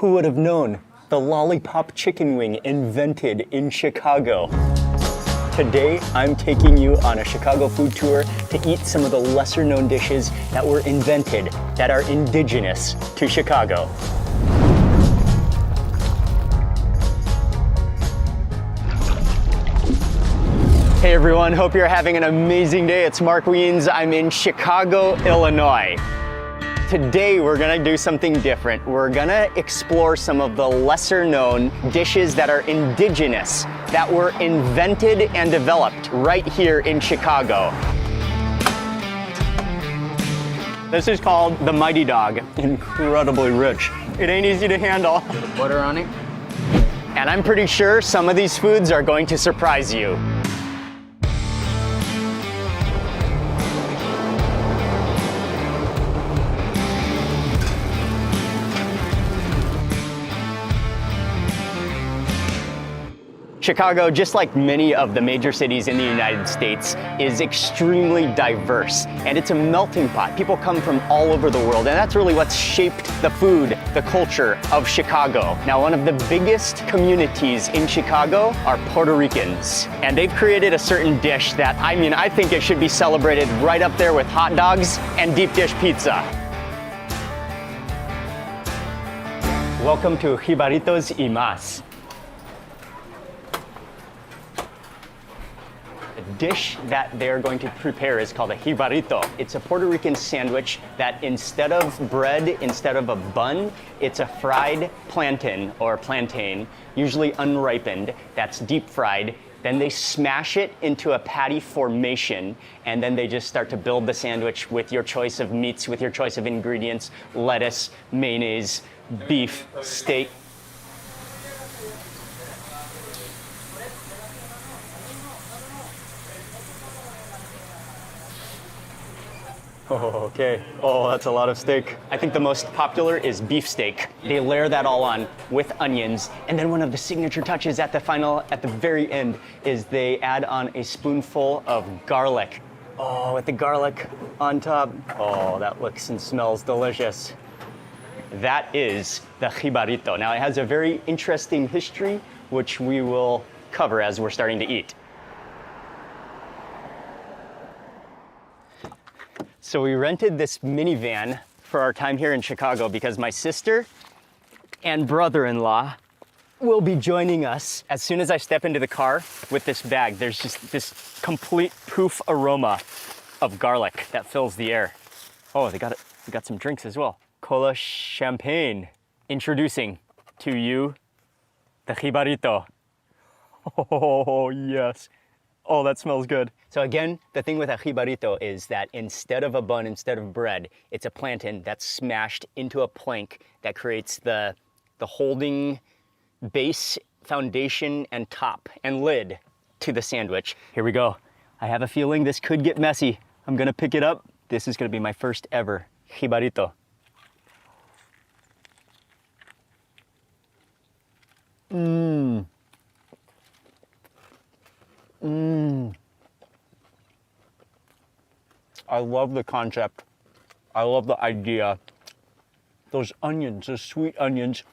Who would have known? The lollipop chicken wing invented in Chicago. Today, I'm taking you on a Chicago food tour to eat some of the lesser known dishes that were invented, that are indigenous to Chicago. Hey everyone, hope you're having an amazing day. It's Mark Wiens. I'm in Chicago, Illinois. Today we're gonna do something different. We're gonna explore some of the lesser known dishes that are indigenous, that were invented and developed right here in Chicago. This is called the Mighty Dog. Incredibly rich. It ain't easy to handle. Put butter on it. And I'm pretty sure some of these foods are going to surprise you. Chicago, just like many of the major cities in the United States, is extremely diverse, and it's a melting pot. People come from all over the world, and that's really what's shaped the food, the culture of Chicago. Now, one of the biggest communities in Chicago are Puerto Ricans, and they've created a certain dish that, I think it should be celebrated right up there with hot dogs and deep dish pizza. Welcome to Jibaritos y Más. The dish that they're going to prepare is called a jibarito. It's a Puerto Rican sandwich that instead of bread, instead of a bun, it's a fried plantain or plantain, usually unripened, that's deep fried. Then they smash it into a patty formation, and then they just start to build the sandwich with your choice of meats, with your choice of ingredients, lettuce, mayonnaise, beef, steak. Oh, okay. Oh, that's a lot of steak. I think the most popular is beef steak. They layer that all on with onions, and then one of the signature touches at the very end, is they add on a spoonful of garlic. Oh, with the garlic on top. Oh, that looks and smells delicious. That is the jibarito. Now, it has a very interesting history, which we will cover as we're starting to eat. So we rented this minivan for our time here in Chicago because my sister and brother-in-law will be joining us. As soon as I step into the car with this bag, there's just this complete poof aroma of garlic that fills the air. Oh, they got some drinks as well. Cola champagne. Introducing to you the jibarito. Oh, yes. Oh, that smells good. So again, the thing with a jibarito is that instead of a bun, instead of bread, it's a plantain that's smashed into a plank that creates the holding base, foundation, and top and lid to the sandwich. Here we go. I have a feeling this could get messy. I'm gonna pick it up. This is gonna be my first ever jibarito. Mmm. Mmm. I love the concept. I love the idea. Those onions, the sweet onions,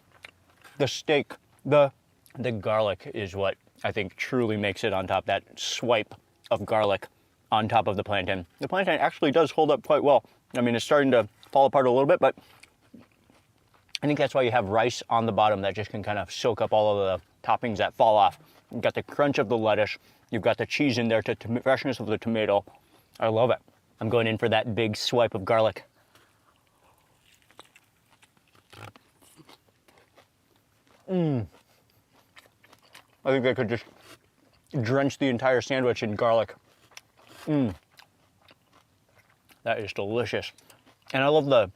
the steak, the garlic is what I think truly makes it on top. That swipe of garlic on top of the plantain. The plantain actually does hold up quite well. I mean, it's starting to fall apart a little bit, but I think that's why you have rice on the bottom that just can kind of soak up all of the toppings that fall off. You've got the crunch of the lettuce. You've got the cheese in there, the freshness of the tomato. I love it. I'm going in for that big swipe of garlic. Mmm. I think I could just drench the entire sandwich in garlic. Mmm. That is delicious. And I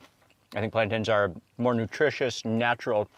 think plantains are more nutritious, natural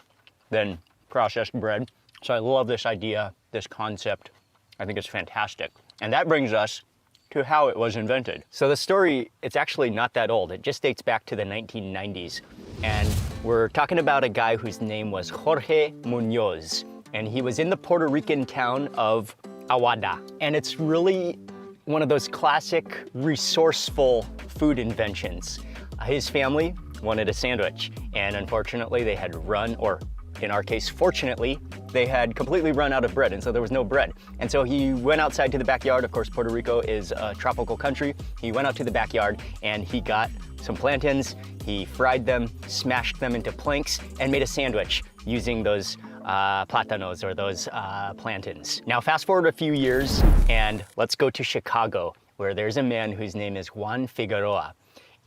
than processed bread. So I love this idea, this concept. I think it's fantastic. And that brings us to how it was invented. So the story, it's actually not that old. It just dates back to the 1990s. And we're talking about a guy whose name was Jorge Munoz. And he was in the Puerto Rican town of Aguada. And it's really one of those classic, resourceful food inventions. His family wanted a sandwich, and unfortunately they had run, or in our case, fortunately, they had completely run out of bread, and so there was no bread. And so he went outside to the backyard. Of course, Puerto Rico is a tropical country. He went out to the backyard and he got some plantains, he fried them, smashed them into planks, and made a sandwich using those plátanos, or those plantains. Now fast forward a few years and let's go to Chicago, where there's a man whose name is Juan Figueroa.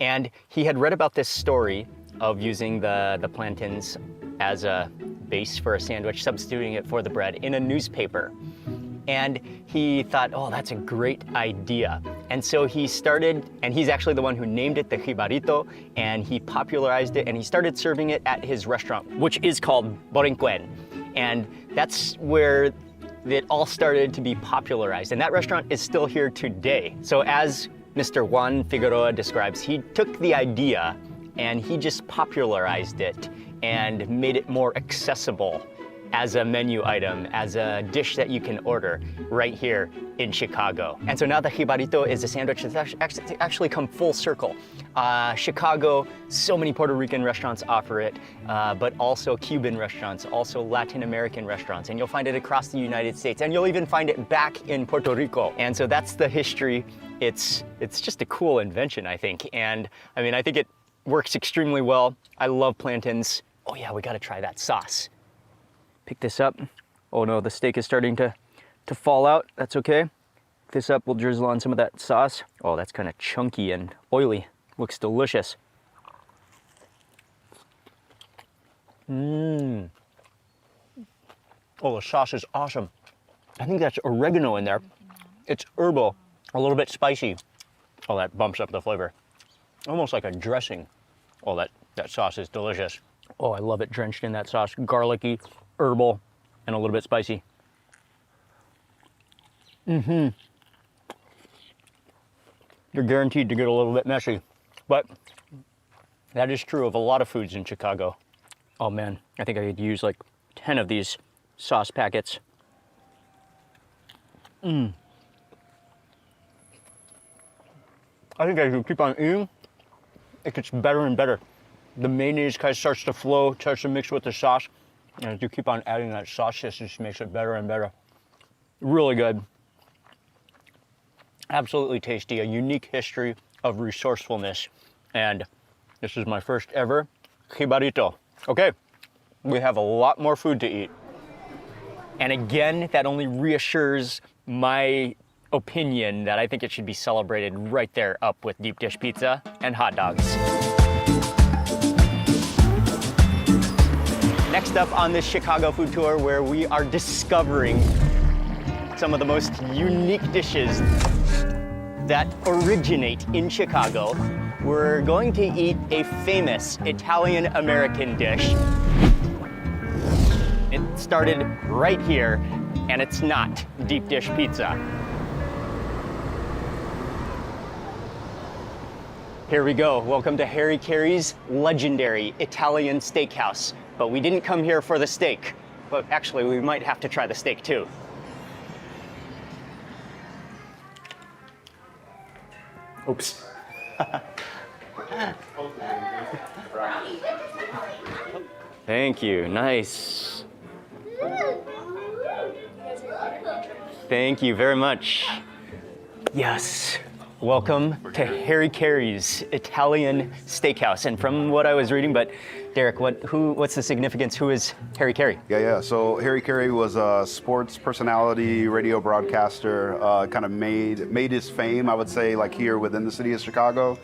And he had read about this story of using the plantains as a base for a sandwich, substituting it for the bread in a newspaper. And he thought, oh, that's a great idea. And so he started, and he's actually the one who named it the jibarito, and he popularized it, and he started serving it at his restaurant, which is called Borinquen. And that's where it all started to be popularized. And that restaurant is still here today. So as Mr. Juan Figueroa describes, he took the idea and he just popularized it and made it more accessible as a menu item, as a dish that you can order right here in Chicago. And so now the jibarito is a sandwich that's actually come full circle. Chicago, so many Puerto Rican restaurants offer it, but also Cuban restaurants, also Latin American restaurants, and you'll find it across the United States, and you'll even find it back in Puerto Rico. And so that's the history. It's just a cool invention, I think. And I mean, I think it works extremely well. I love plantains. Oh yeah, we gotta try that sauce. Pick this up. Oh no, the steak is starting to fall out. That's okay. Pick this up, we'll drizzle on some of that sauce. Oh, that's kind of chunky and oily. Looks delicious. Mmm. Oh, the sauce is awesome. I think that's oregano in there. It's herbal, a little bit spicy. Oh, that bumps up the flavor. Almost like a dressing. Oh, that sauce is delicious. Oh, I love it drenched in that sauce. Garlicky, herbal, and a little bit spicy. Mm-hmm. You're guaranteed to get a little bit messy, but that is true of a lot of foods in Chicago. Oh man, I think I could use like 10 of these sauce packets. I think as you keep on eating, it gets better and better. The mayonnaise kind of starts to flow, starts to mix with the sauce. And as you keep on adding that sauce, it just makes it better and better. Really good. Absolutely tasty, a unique history of resourcefulness. And this is my first ever jibarito. Okay, we have a lot more food to eat. And again, that only reassures my opinion that I think it should be celebrated right there up with deep dish pizza and hot dogs. Next up on this Chicago food tour, where we are discovering some of the most unique dishes that originate in Chicago, we're going to eat a famous Italian-American dish. It started right here, and it's not deep dish pizza. Here we go. Welcome to Harry Carey's legendary Italian steakhouse. But we didn't come here for the steak. But actually, we might have to try the steak too. Oops. Thank you, nice. Thank you very much. Yes. Welcome to Harry Carey's Italian Steakhouse. And from what I was reading, but Derek, what's the significance? Who is Harry Carey? Yeah. So Harry Carey was a sports personality, radio broadcaster, kind of made his fame, I would say, like here within the city of Chicago.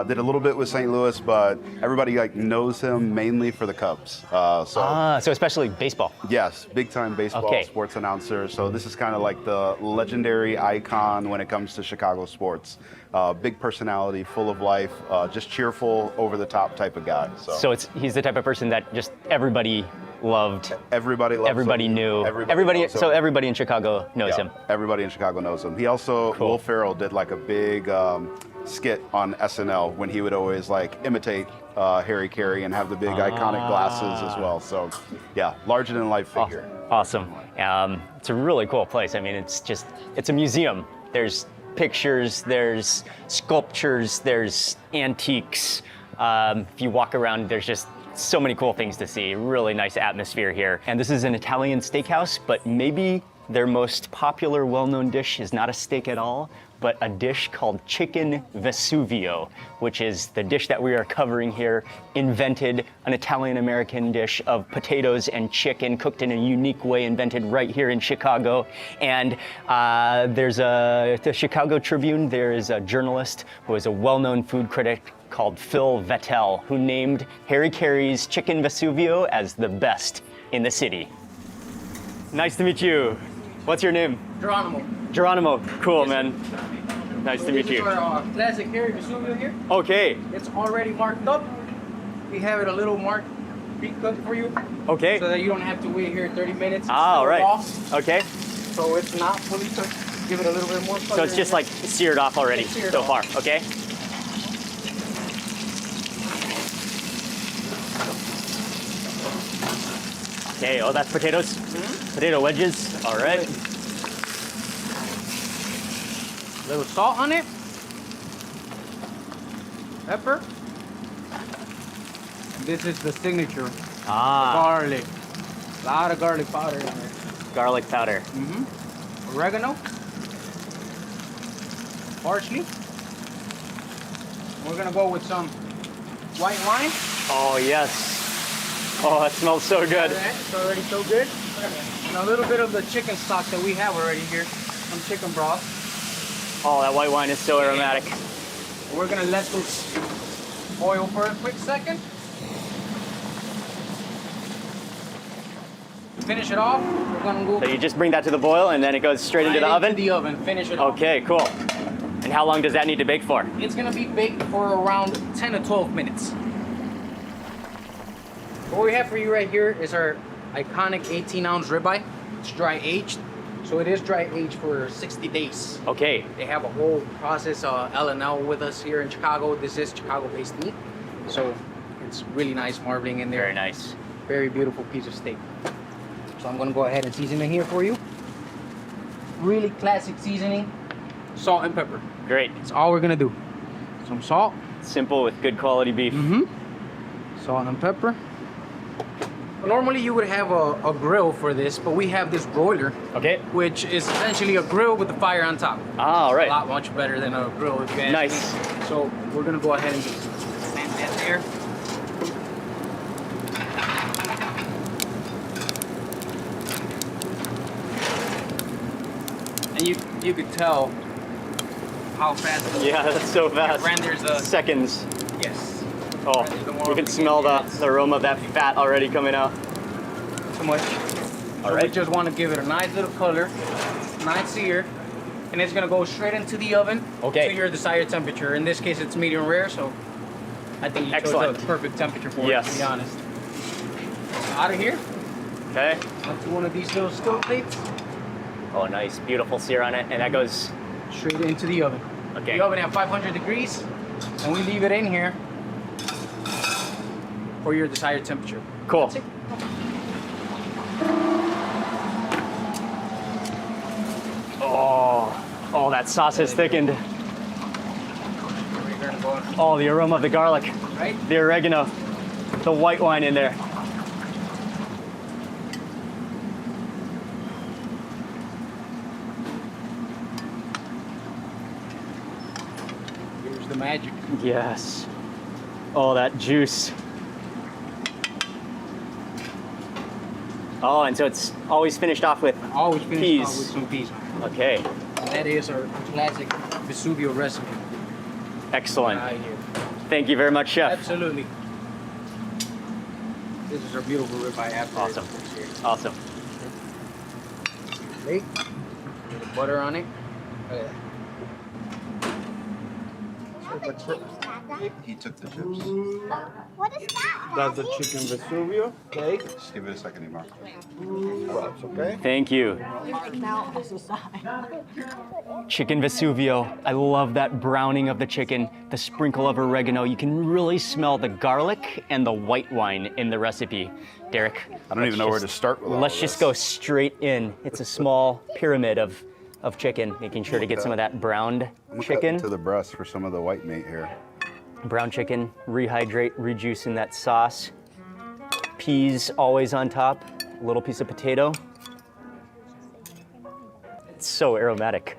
Did a little bit with St. Louis, but everybody like knows him mainly for the Cubs. So especially baseball. Yes, big time baseball sports announcer. So this is kind of like the legendary icon when it comes to Chicago sports. Big personality, full of life, just cheerful, over the top type of guy. So he's the type of person that just everybody loved. Everybody loved everybody him. Knew. Everybody so everybody in Chicago knows him. Everybody in Chicago knows him. He also, Will Ferrell did like a big skit on SNL when he would always like imitate Harry Carey and have the big iconic glasses as well. So yeah, larger than life figure. Awesome. It's a really cool place. I mean, it's a museum. There's pictures, there's sculptures, there's antiques. If you walk around, there's just so many cool things to see. Really nice atmosphere here. And this is an Italian steakhouse, but maybe their most popular, well-known dish is not a steak at all, but a dish called chicken Vesuvio, which is the dish that we are covering here, invented, an Italian-American dish of potatoes and chicken cooked in a unique way, invented right here in Chicago. And the Chicago Tribune, there is a journalist who is a well-known food critic called Phil Vettel, who named Harry Caray's chicken Vesuvio as the best in the city. Nice to meet you. What's your name? Geronimo. Geronimo. Cool, man. Nice to meet This is you. our classic Harry Vesuvio here. Okay. It's already marked up. We have it a little marked, pre-cooked for you, Okay. so that you don't have to wait here 30 minutes. It's Ah, still all right. raw, Okay. so it's not fully cooked. Give it a little bit more color. So it's just like seared off already It's seared so off. far. Okay. Okay. Oh, that's potatoes. Potato wedges. All right. little salt on it. Pepper. This is the signature. Ah, Garlic. A lot of garlic powder in there. garlic powder. Oregano. Parsley. We're gonna go with some white wine. Oh yes. Oh, that smells so good. Alright, it's already so good. And a little bit of the chicken stock that we have already here. Some chicken broth. Oh, that white wine is so aromatic. We're gonna let this boil for a quick second. Finish it off. We're gonna go So you just bring that to the boil and then it goes straight into the oven? the oven. Finish it off. Okay, cool. And how long does that need to bake for? It's gonna be baked for around 10 to 12 minutes. What we have for you right here is our iconic 18-ounce ribeye. It's dry aged, so it is dry aged for 60 days. Okay. They have a whole process, L&L with us here in Chicago. This is Chicago-based meat, so it's really nice marbling in there. Very nice. Very beautiful piece of steak. So I'm gonna go ahead and season it here for you. Really classic seasoning, salt and pepper. Great. That's all we're gonna do. Some salt. Simple with good quality beef. Salt and pepper. Normally you would have a grill for this, but we have this broiler, Okay. which is essentially a grill with the fire on top. Ah, all A right. lot much better than a grill if you ask Nice. me. So we're gonna go ahead and just stand that there. And you could tell how fast it Yeah, that's so fast. renders a Seconds. yes. Oh, Renders the more you can we smell get. the aroma of that fat already coming out. Too much. All So we right. just want to give it a nice little color, nice sear, and it's gonna go straight into the oven Okay. to your desired temperature. In this case, it's medium rare, so I think you Excellent. chose the perfect temperature for it, Yes. to be honest. Out of here, Okay. onto one of these little stove plates, Oh, nice. Beautiful sear on it. And that goes, straight into the oven. okay. The oven at 500 degrees, and we leave it in here for your desired temperature. Cool. That's it. Oh, that sauce is thickened. We're gonna go, Oh, the aroma of the garlic, right? the oregano, the white wine in there. Here's the magic. Yes. Oh, that juice. Oh, and so it's always finished off with Always finish peas. off with some peas. Okay, That is our classic Vesuvio recipe excellent. right here. Thank you very much, Chef. Absolutely. This is our beautiful ribeye after Awesome. it's here. Awesome. Great. Little butter on it. Look at He took the chips. What is that? That's the chicken Vesuvio. Okay. Just give it a second, Imar. Props, okay? Thank you. Chicken Vesuvio. I love that browning of the chicken, the sprinkle of oregano. You can really smell the garlic and the white wine in the recipe. Derek, I don't even know where to start with all let's of just this. go straight in. It's a small pyramid of chicken, making sure to get some of that browned I'm gonna cut chicken. into the breast for some of the white meat here. Brown chicken, rehydrate, rejuice in that sauce. Peas always on top. A little piece of potato. It's so aromatic.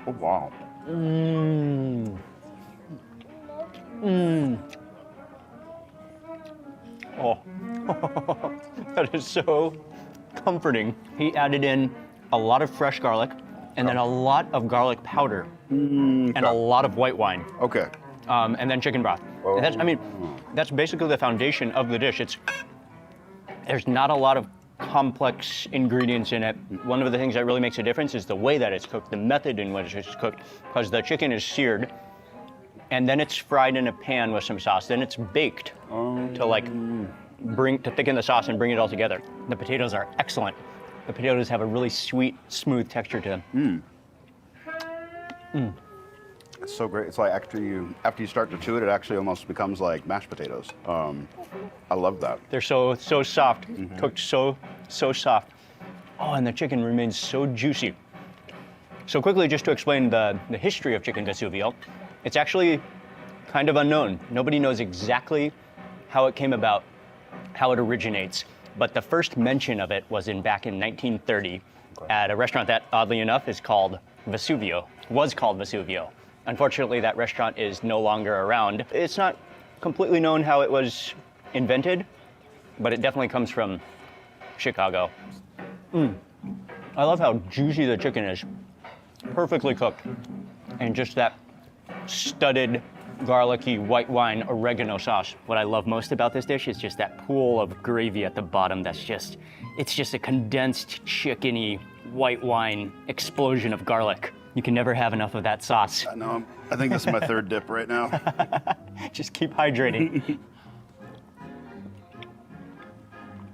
Oh, wow. Oh, that is so comforting. He added in a lot of fresh garlic and then a lot of garlic powder and a lot of white wine. Okay. And then chicken broth. And that's, I mean, that's basically the foundation of the dish. There's not a lot of complex ingredients in it. One of the things that really makes a difference is the way that it's cooked, the method in which it's cooked, because the chicken is seared and then it's fried in a pan with some sauce. Then it's baked to like thicken the sauce and bring it all together. The potatoes are excellent. The potatoes have a really sweet, smooth texture to them. It's so great. It's like after you start to chew it, it actually almost becomes like mashed potatoes. I love that. They're so soft, cooked so soft. Oh, and the chicken remains so juicy. So quickly, just to explain the history of chicken Vesuvio, it's actually kind of unknown. Nobody knows exactly how it came about, how it originates. But the first mention of it was back in 1930 at a restaurant that, oddly enough, was called Vesuvio. Unfortunately, that restaurant is no longer around. It's not completely known how it was invented, but it definitely comes from Chicago. I love how juicy the chicken is. Perfectly cooked. And just that studded, garlicky white wine oregano sauce. What I love most about this dish is just that pool of gravy at the bottom it's just a condensed chickeny white wine explosion of garlic. You can never have enough of that sauce. I know. I think this is my third dip right now. Just keep hydrating.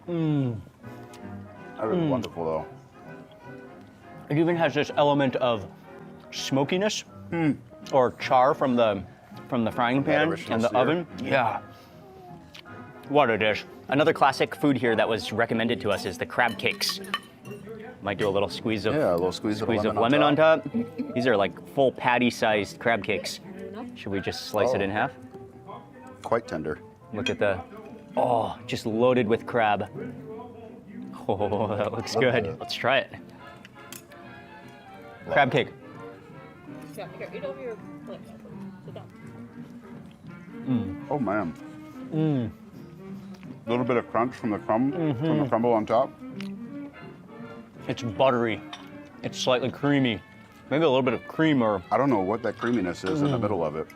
That was wonderful, though. It even has this element of smokiness or char from the frying pan and the oven. Yeah. What a dish. Another classic food here that was recommended to us is the crab cakes. Might do a little squeeze of lemon on top. These are like full patty-sized crab cakes. Should we just slice it in half? Quite tender. Look at just loaded with crab. Oh, that looks good. Let's try it. Crab cake. Yeah, here, eat over your plate. Sit down. Oh man. A little bit of crunch from the crumble on top. It's buttery. It's slightly creamy. Maybe a little bit of cream or... I don't know what that creaminess is in the middle of it.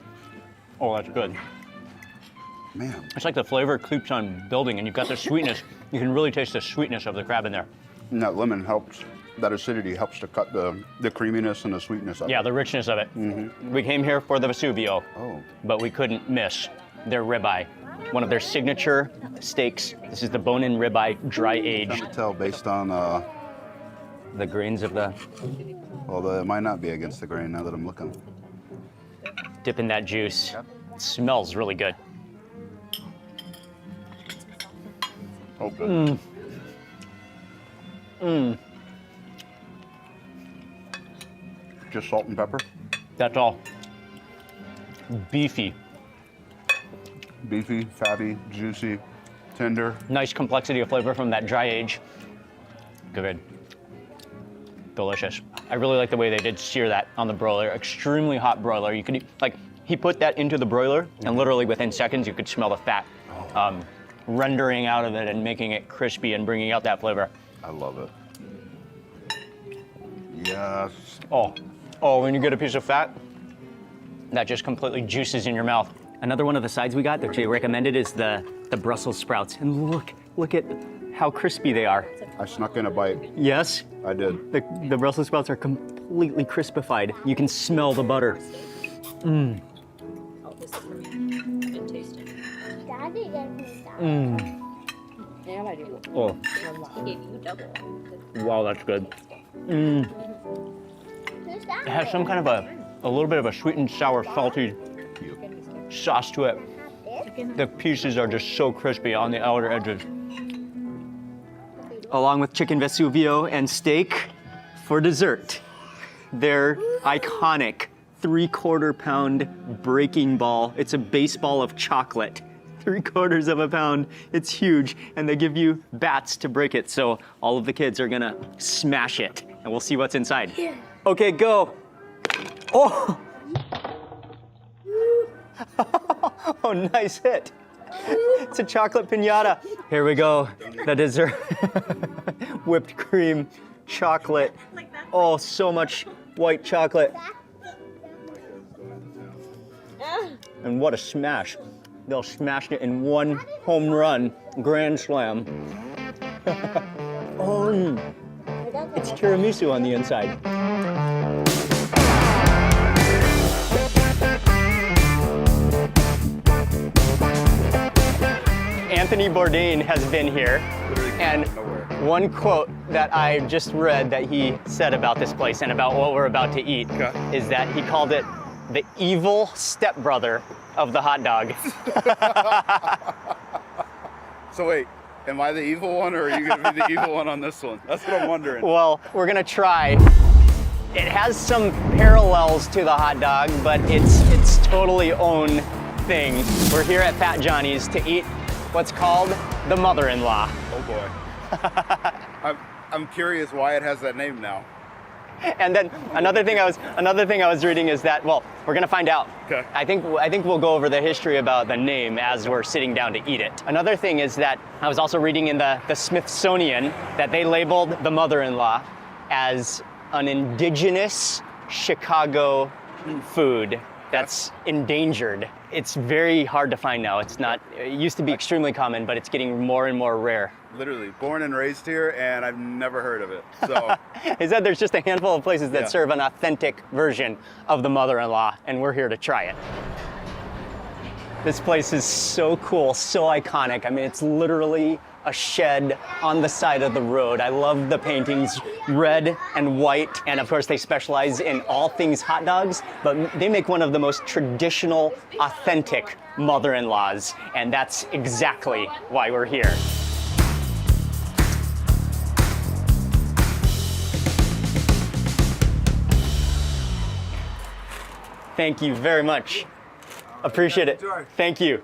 Oh, that's good. Man. It's like the flavor keeps on building and you've got the sweetness. You can really taste the sweetness of the crab in there. And that lemon helps, that acidity helps to cut the creaminess and the sweetness of it. Yeah, the richness of it. We came here for the Vesuvio, but we couldn't miss their ribeye. One of their signature steaks. This is the bone-in ribeye, dry aged. I can tell based on the grains of the... Although it might not be against the grain now that I'm looking. Dip in that juice. It smells really good. Oh, good. Just salt and pepper? That's all. Beefy. Beefy, fatty, juicy, tender. Nice complexity of flavor from that dry age. Good. Delicious. I really like the way they did sear that on the broiler. Extremely hot broiler. You could, he put that into the broiler and literally within seconds you could smell the fat rendering out of it and making it crispy and bringing out that flavor. I love it. Yes. Oh, when you get a piece of fat, that just completely juices in your mouth. Another one of the sides we got that Jay recommended is the Brussels sprouts. And look at how crispy they are. I snuck in a bite. Yes? I did. The Brussels sprouts are completely crispified. You can smell the butter. Oh, this is good tasting. Daddy gave me that. Yeah, I do. Oh, He gave you double. wow, that's good. Who's that? It has some kind of a little bit of a sweet and sour, salty sauce to it. The pieces are just so crispy on the outer edges. Along with chicken Vesuvio and steak for dessert. Their iconic 3/4 pound breaking ball. It's a baseball of chocolate. 3/4 of a pound. It's huge. And they give you bats to break it. So all of the kids are gonna smash it. And we'll see what's inside. Okay, go. Oh! Oh, nice hit. It's a chocolate piñata. Here we go. The dessert. Whipped cream, chocolate. Oh, so much white chocolate. And what a smash. They'll smash it in one home run, grand slam. Oh, it's tiramisu on the inside. Anthony Bourdain has been here, and one quote that I just read that he said about this place and about what we're about to eat is that he called it the evil stepbrother of the hot dog. So wait, am I the evil one, or are you gonna be the evil one on this one? That's what I'm wondering. Well, we're gonna try. It has some parallels to the hot dog, but it's totally own thing. We're here at Fat Johnny's to eat what's called the mother-in-law. Oh boy. I'm curious why it has that name now. And then another thing I was reading is that, well, we're gonna find out. Okay. I think we'll go over the history about the name as we're sitting down to eat it. Another thing is that I was also reading in the Smithsonian that they labeled the mother-in-law as an indigenous Chicago food that's endangered. It's very hard to find now. It used to be extremely common, but it's getting more and more rare. Literally, born and raised here, and I've never heard of it. So Is that there's just a handful of places that Yeah. serve an authentic version of the mother-in-law, and we're here to try it. This place is so cool, so iconic. I mean, it's literally a shed on the side of the road. I love the paintings, red and white, and of course they specialize in all things hot dogs, but they make one of the most traditional, authentic mother-in-laws, and that's exactly why we're here. Thank you very much. Appreciate it. Thank you.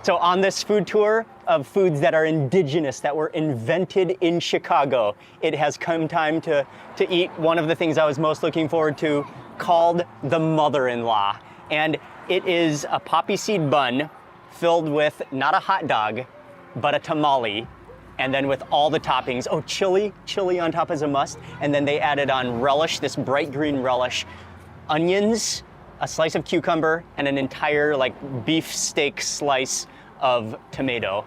So on this food tour of foods that are indigenous, that were invented in Chicago, it has come time to eat one of the things I was most looking forward to, called the mother-in-law. And it is a poppy seed bun filled with not a hot dog, but a tamale. And then with all the toppings, oh, chili on top is a must. And then they added on relish, this bright green relish, onions, a slice of cucumber, and an entire beef steak slice of tomato.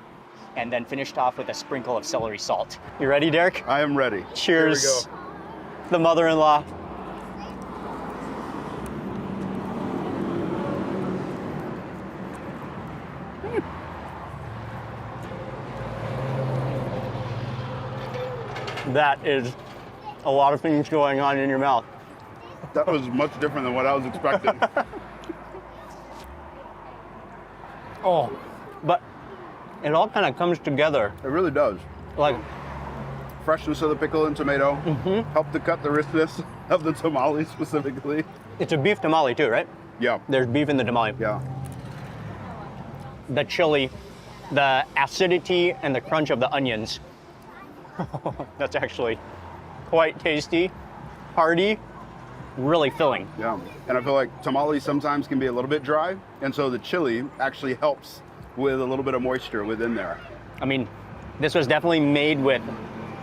And then finished off with a sprinkle of celery salt. You ready, Derek? I am ready. Cheers. Here we go. The mother-in-law. That is a lot of things going on in your mouth. That was much different than what I was expecting. Oh, but it all kind of comes together. It really does. Like, Freshness of the pickle and tomato helped to cut the richness of the tamale specifically. it's a beef tamale too, right? Yeah. There's beef in the tamale. Yeah. The chili, the acidity, and the crunch of the onions. That's actually quite tasty, hearty, really filling. Yeah. And I feel like tamales sometimes can be a little bit dry, and so the chili actually helps with a little bit of moisture within there. I mean, this was definitely made with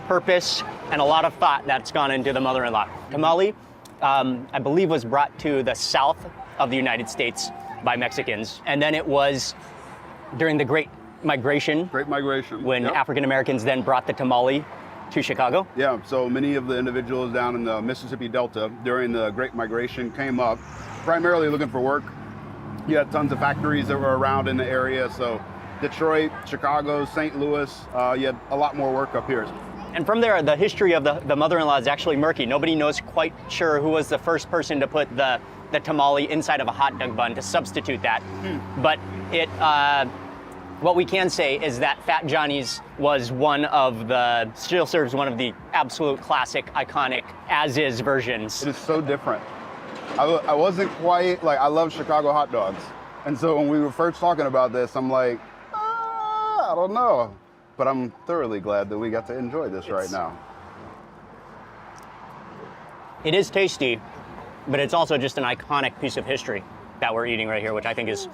purpose and a lot of thought that's gone into the mother-in-law. Tamale, I believe, was brought to the south of the United States by Mexicans, and then it was during the Great Migration, Great migration. when Yep. African Americans then brought the tamale to Chicago. Yeah, so many of the individuals down in the Mississippi Delta during the Great Migration came up primarily looking for work. You had tons of factories that were around in the area, so Detroit, Chicago, St. Louis, you had a lot more work up here. And from there, the history of the mother-in-law is actually murky. Nobody knows quite sure who was the first person to put the tamale inside of a hot dog bun to substitute that. But what we can say is that Fat Johnny's still serves one of the absolute classic, iconic, as-is versions. It is so different. I wasn't quite like, I love Chicago hot dogs. And so when we were first talking about this, I'm like, I don't know. But I'm thoroughly glad that we got to enjoy this right now. It is tasty, but it's also just an iconic piece of history that we're eating right here, which I think is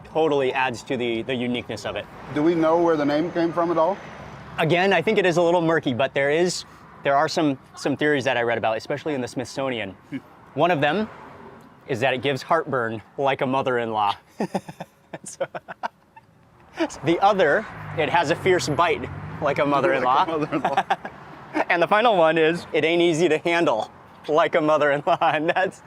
totally adds to the uniqueness of it. Do we know where the name came from at all? Again, I think it is a little murky, but there are some theories that I read about, especially in the Smithsonian. One of them is that it gives heartburn like a mother-in-law. So, the other, it has a fierce bite like a mother-in-law. Like a mother-in-law. And the final one is, it ain't easy to handle like a mother-in-law, and that's...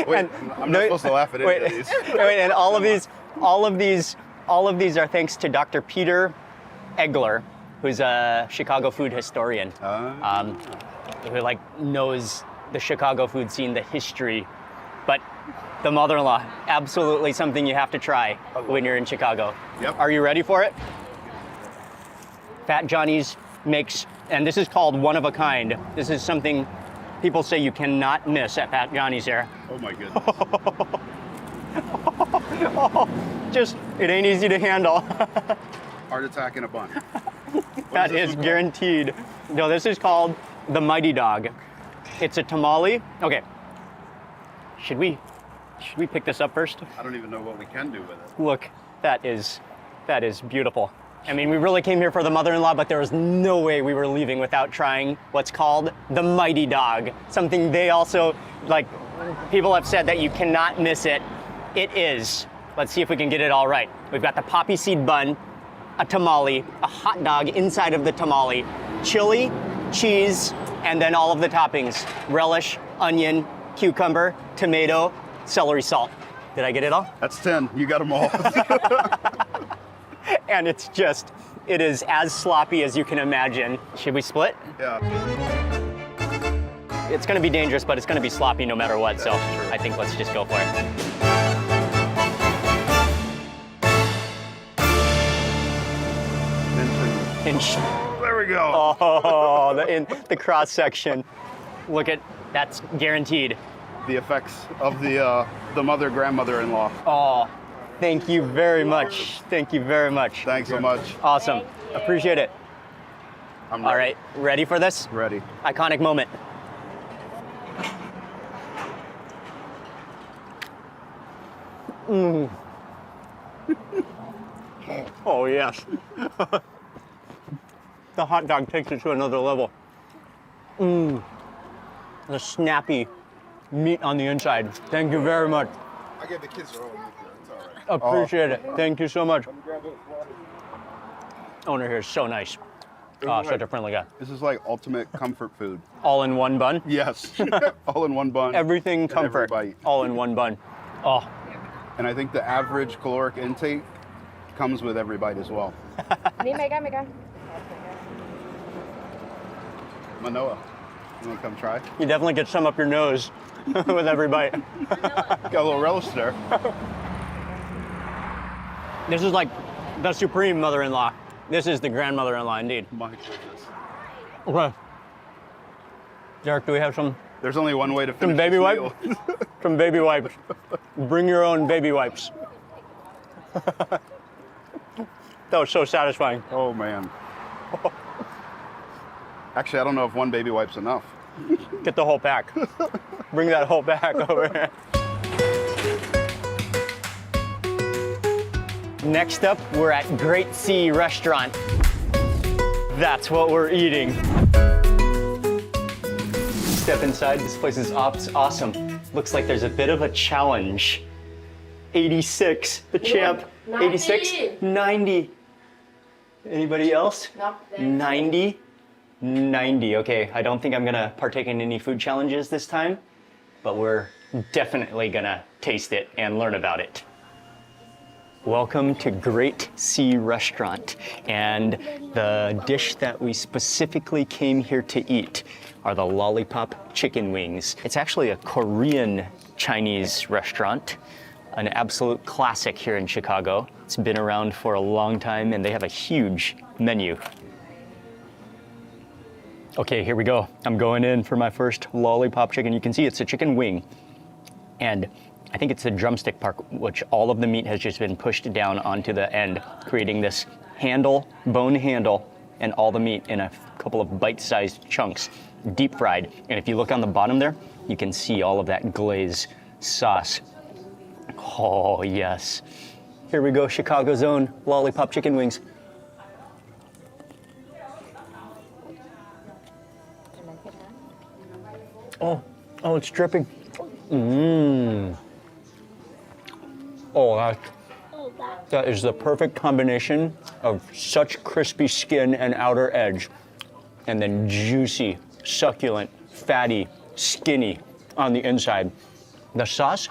Wait, I'm not supposed to laugh at any of these. Wait, and all of these are thanks to Dr. Peter Egler, who's a Chicago food historian, who like knows the Chicago food scene, the history. But the mother-in-law, absolutely something you have to try when you're in Chicago. Yep. Are you ready for it? Fat Johnny's makes, and this is called one of a kind. This is something people say you cannot miss at Fat Johnny's here. Oh my goodness. Just, it ain't easy to handle. Heart attack in a bun. That is guaranteed. No, this is called the Mighty Dog. It's a tamale. Okay. Should we pick this up first? I don't even know what we can do with it. Look, that is beautiful. I mean, we really came here for the mother-in-law, but there was no way we were leaving without trying what's called the Mighty Dog. Something they also, like, people have said that you cannot miss it. It is. Let's see if we can get it all right. We've got the poppy seed bun, a tamale, a hot dog inside of the tamale, chili, cheese, and then all of the toppings: relish, onion, cucumber, tomato, celery salt. Did I get it all? That's 10. You got them all. And it is as sloppy as you can imagine. Should we split? Yeah. It's gonna be dangerous, but it's gonna be sloppy no matter what, so That's true. I think let's just go for it. There we go. Oh, the cross section. Look at, that's guaranteed. The effects of the mother-grandmother-in-law. Oh, thank you very much. Thank you very much. Thanks so much. Awesome. Appreciate it. I'm All ready. right, ready for this? Ready. Iconic moment. Oh, yes. The hot dog takes it to another level. The snappy meat on the inside. Thank you very much. I gave the kids their own meat there. It's all right. Appreciate it. Thank you so much. Owner here is so nice. Oh, such a friendly guy. This is like ultimate comfort food. All in one bun. Yes. All in one bun. Everything and every comfort. bite. All in one bun. Oh, And I think the average caloric intake comes with every bite as well. Manoa, you want to come try? you definitely get some up your nose with every bite. Got a little relish there. This is like the supreme mother-in-law. This is the grandmother-in-law indeed. My goodness. Okay. Derek, do we have some There's only one way to finish baby this wipe? meal. Some baby wipes? Bring your own baby wipes. That was so satisfying. Oh man. Actually, I don't know if one baby wipe's enough. Get the whole pack. Bring that whole pack over here. Next up, we're at Great Sea Restaurant. That's what we're eating. Step inside, this place is awesome. Looks like there's a bit of a challenge. 86, the champ. 86, 90. Anybody else? 90, 90. Okay, I don't think I'm gonna partake in any food challenges this time, but we're definitely gonna taste it and learn about it. Welcome to Great Sea Restaurant, and the dish that we specifically came here to eat are the lollipop chicken wings. It's actually a Korean Chinese restaurant, an absolute classic here in Chicago. It's been around for a long time, and they have a huge menu. Okay, here we go. I'm going in for my first lollipop chicken. You can see it's a chicken wing. And I think it's the drumstick part, which all of the meat has just been pushed down onto the end, creating this handle, bone handle, and all the meat in a couple of bite-sized chunks, deep fried. And if you look on the bottom there, you can see all of that glaze sauce. Oh, yes. Here we go, Chicago's own lollipop chicken wings. Oh, it's dripping. Mmm. Oh, that is the perfect combination of such crispy skin and outer edge, and then juicy, succulent, fatty, skinny on the inside. The sauce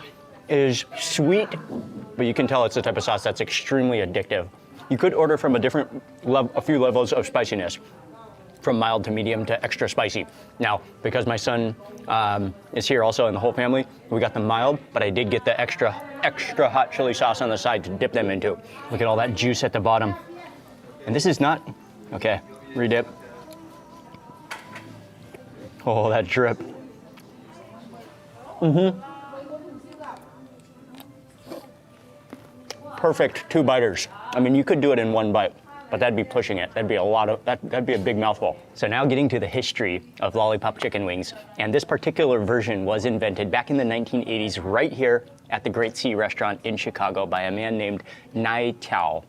is sweet, but you can tell it's the type of sauce that's extremely addictive. You could order from a few levels of spiciness, from mild to medium to extra spicy. Now, because my son is here also and the whole family, we got the mild, but I did get the extra hot chili sauce on the side to dip them into. Look at all that juice at the bottom. And this is not, okay, redip. Oh, that drip. Perfect 2 biters. I mean, you could do it in 1 bite, but that'd be pushing it. That'd be that'd be a big mouthful. So now getting to the history of lollipop chicken wings, and this particular version was invented back in the 1980s right here at the Great Sea restaurant in Chicago by a man named Nai Tao.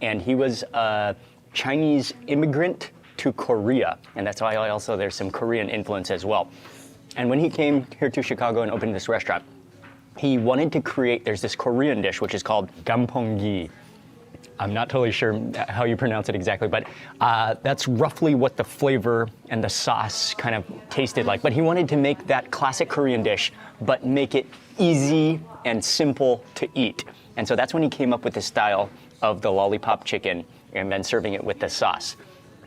And he was a Chinese immigrant to Korea, and that's why also there's some Korean influence as well. And when he came here to Chicago and opened this restaurant, he wanted to create, there's this Korean dish which is called gamponggi. I'm not totally sure how you pronounce it exactly, but that's roughly what the flavor and the sauce kind of tasted like. But he wanted to make that classic Korean dish, but make it easy and simple to eat. And so that's when he came up with the style of the lollipop chicken and then serving it with the sauce.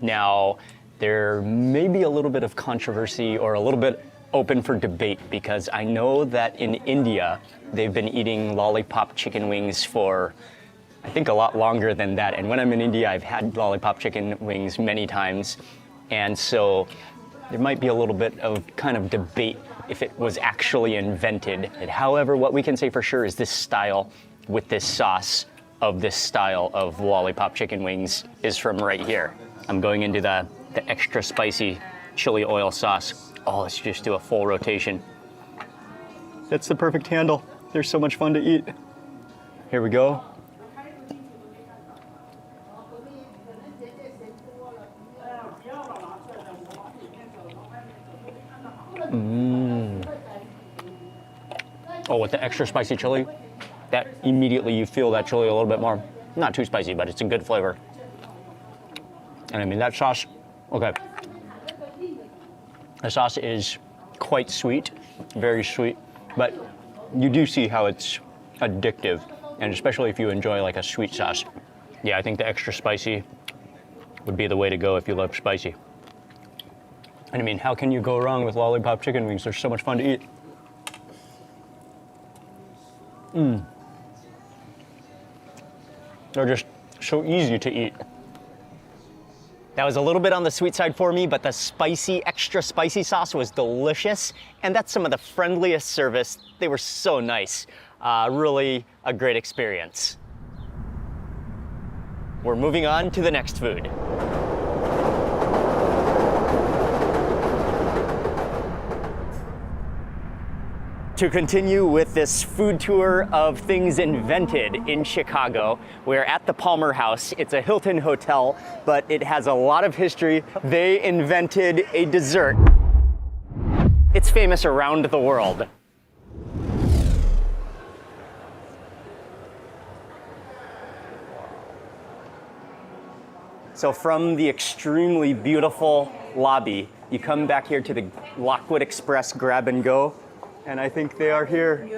Now, there may be a little bit of controversy or a little bit open for debate, because I know that in India, they've been eating lollipop chicken wings for I think a lot longer than that. And when I'm in India, I've had lollipop chicken wings many times. And so there might be a little bit of kind of debate if it was actually invented. However, what we can say for sure is this style with this sauce of this style of lollipop chicken wings is from right here. I'm going into the extra spicy chili oil sauce. Oh, let's just do a full rotation. That's the perfect handle. They're so much fun to eat. Here we go. Oh, with the extra spicy chili, that immediately you feel that chili a little bit more. Not too spicy, but it's a good flavor. And I mean, that sauce, okay. The sauce is quite sweet, very sweet, but you do see how it's addictive, and especially if you enjoy like a sweet sauce. Yeah, I think the extra spicy would be the way to go if you love spicy. And I mean, how can you go wrong with lollipop chicken wings? They're so much fun to eat. They're just so easy to eat. That was a little bit on the sweet side for me, but the spicy, extra spicy sauce was delicious. And that's some of the friendliest service. They were so nice. Really a great experience. We're moving on to the next food. To continue with this food tour of things invented in Chicago, we're at the Palmer House. It's a Hilton hotel, but it has a lot of history. They invented a dessert. It's famous around the world. So from the extremely beautiful lobby, you come back here to the Lockwood Express Grab and Go. And I think they are here.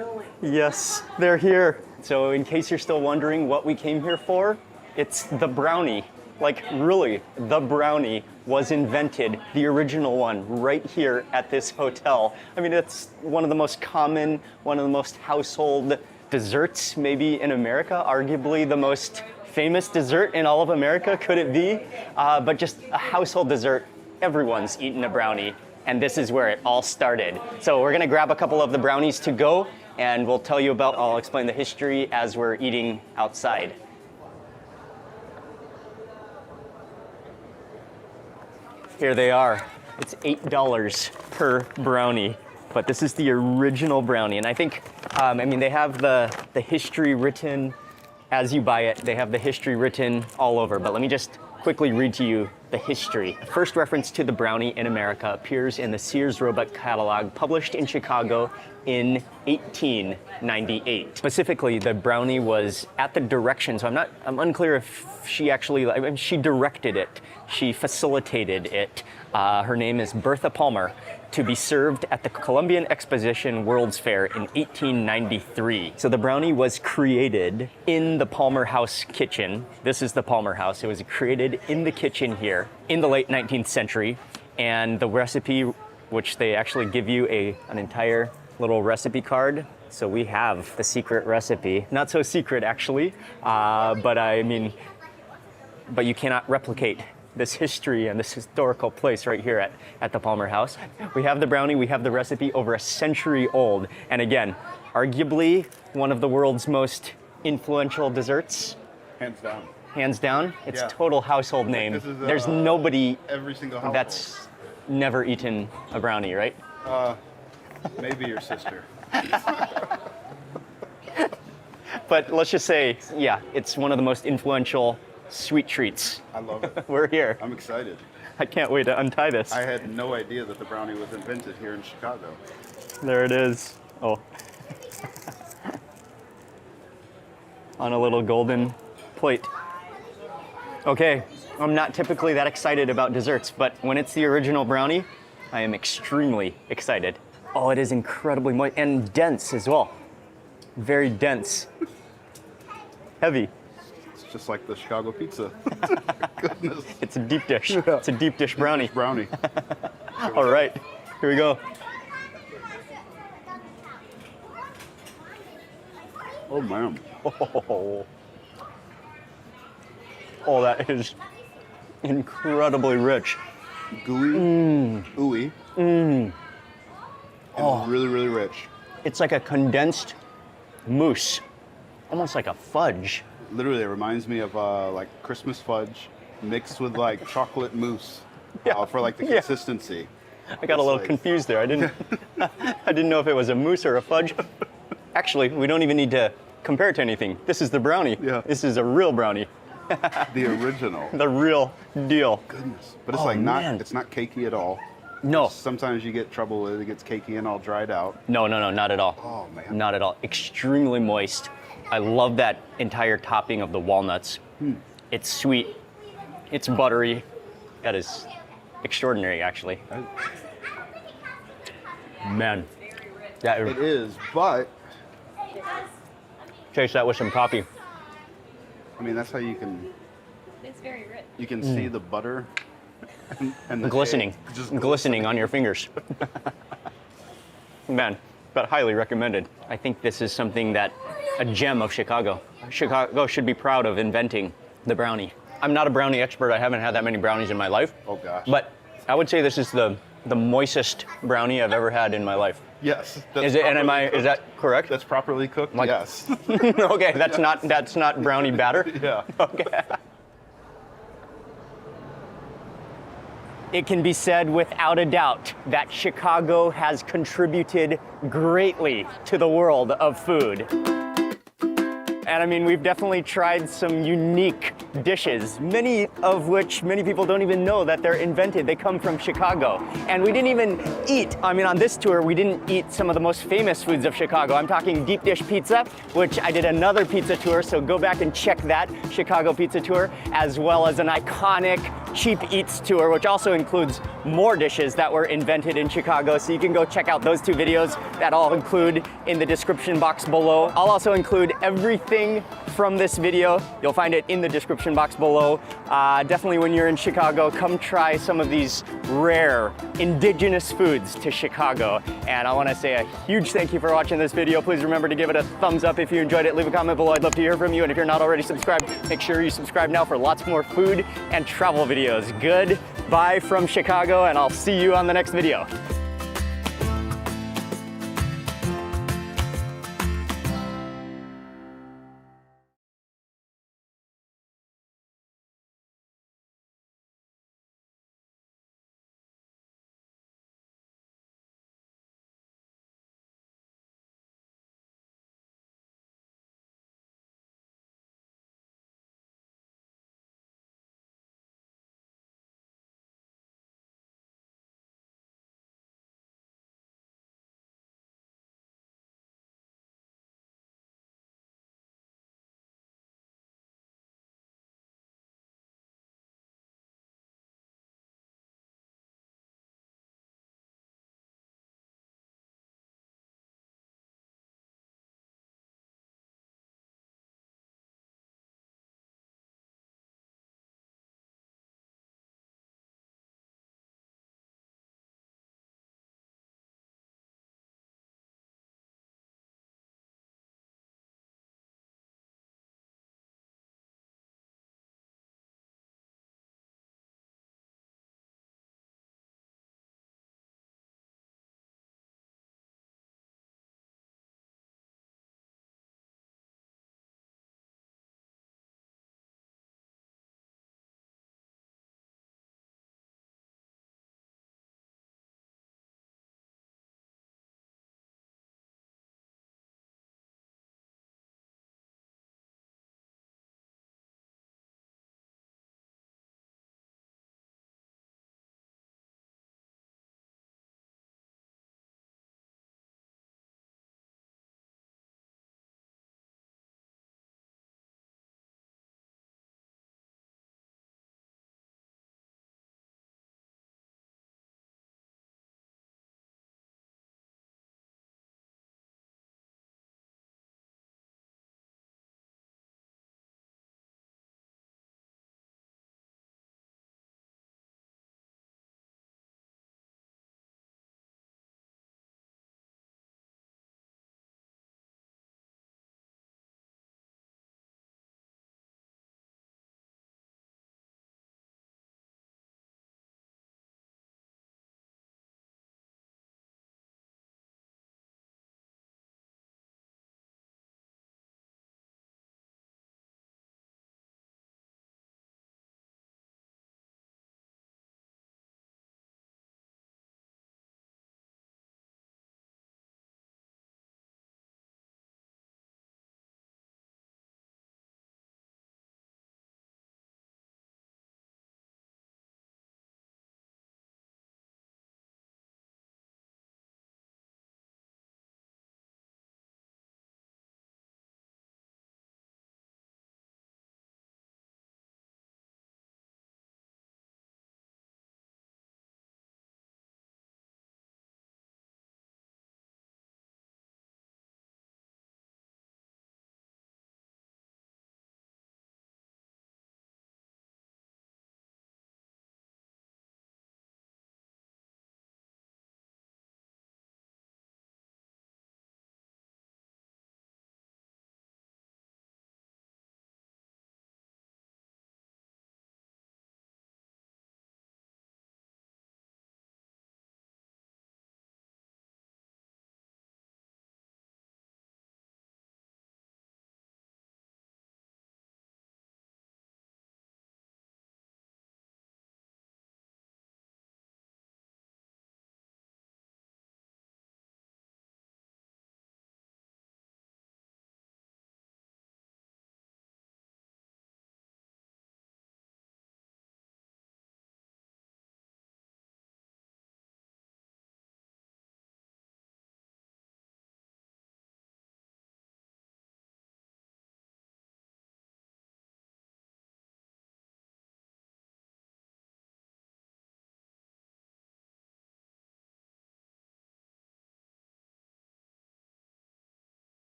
Yes, they're here. So in case you're still wondering what we came here for, it's the brownie. Like really, the brownie was invented, the original one, right here at this hotel. I mean, it's one of the most common, one of the most household desserts maybe in America, arguably the most famous dessert in all of America, could it be? But just a household dessert everyone's eaten a brownie, and this is where it all started. So we're gonna grab a couple of the brownies to go, and we'll tell you about, I'll explain the history as we're eating outside. Here they are. It's $8 per brownie, but this is the original brownie. And I think, they have the history written as you buy it. They have the history written all over, but let me just quickly read to you the history. The first reference to the brownie in America appears in the Sears Roebuck catalog published in Chicago in 1898. Specifically, the brownie was at the direction, so I'm unclear if she actually, she directed it, she facilitated it. Her name is Bertha Palmer, to be served at the Columbian Exposition World's Fair in 1893. So the brownie was created in the Palmer House kitchen. This is the Palmer House. It was created in the kitchen here in the late 19th century. And the recipe, which they actually give you an entire little recipe card. So we have the secret recipe. Not so secret, actually, but you cannot replicate this history and this historical place right here at the Palmer House. We have the brownie, we have the recipe, over a century old. And again, arguably one of the world's most influential desserts. Hands down. Hands down, it's Yeah. total household name. This is, There's nobody every single household. that's never eaten a brownie, right? Maybe your sister. But let's just say, yeah, it's one of the most influential sweet treats. I love it. We're here. I'm excited. I can't wait to untie this. I had no idea that the brownie was invented here in Chicago. There it is. Oh. On a little golden plate. Okay, I'm not typically that excited about desserts, but when it's the original brownie, I am extremely excited. Oh, it is incredibly moist and dense as well. Very dense. Heavy. It's just like the Chicago pizza. Goodness. It's a deep dish. It's a deep dish brownie. Brownie. All right, here we go. Oh, man. Oh, that is incredibly rich. Gooey. Ooey. And really, really rich. It's like a condensed mousse, almost like a fudge. Literally, it reminds me of like Christmas fudge mixed with like chocolate mousse for like the Yeah. consistency. I got a little like- confused there. I didn't know if it was a mousse or a fudge. Actually, we don't even need to compare it to anything. This is the brownie. Yeah. This is a real brownie. The original. The real deal. Goodness. But it's Oh, like man. it's not cakey at all. No. Sometimes you get trouble with it. It gets cakey and all dried out. No, not at all. Oh, man. Not at all. Extremely moist. I love that entire topping of the walnuts. It's sweet. It's buttery. That is extraordinary, actually. Man, that It is, but taste that with some coffee. I mean that's how you can It's very rich. see the butter and the Glistening, egg just glistening on your fingers. Man, but highly recommended. I think this is something that a gem of Chicago. Chicago should be proud of inventing the brownie. I'm not a brownie expert. I haven't had that many brownies in my life. Oh gosh. But I would say this is the moistest brownie I've ever had in my life. Yes. that's Is it? And properly is cooked. that correct? That's properly cooked. Like- Yes. Okay, that's not brownie batter. Yeah. Okay. It can be said without a doubt that Chicago has contributed greatly to the world of food. And I mean, we've definitely tried some unique dishes, many of which many people don't even know that they're invented. They come from Chicago. And we didn't even eat, on this tour, we didn't eat some of the most famous foods of Chicago. I'm talking deep dish pizza, which I did another pizza tour, so go back and check that Chicago pizza tour, as well as an iconic cheap eats tour, which also includes more dishes that were invented in Chicago. So you can go check out those two videos that I'll include in the description box below. I'll also include everything from this video. You'll find it in the description box below. Definitely when you're in Chicago, come try some of these rare indigenous foods to Chicago. And I want to say a huge thank you for watching this video. Please remember to give it a thumbs up if you enjoyed it. Leave a comment below. I'd love to hear from you. And if you're not already subscribed, make sure you subscribe now for lots more food and travel videos. Good Bye from Chicago, and I'll see you on the next video.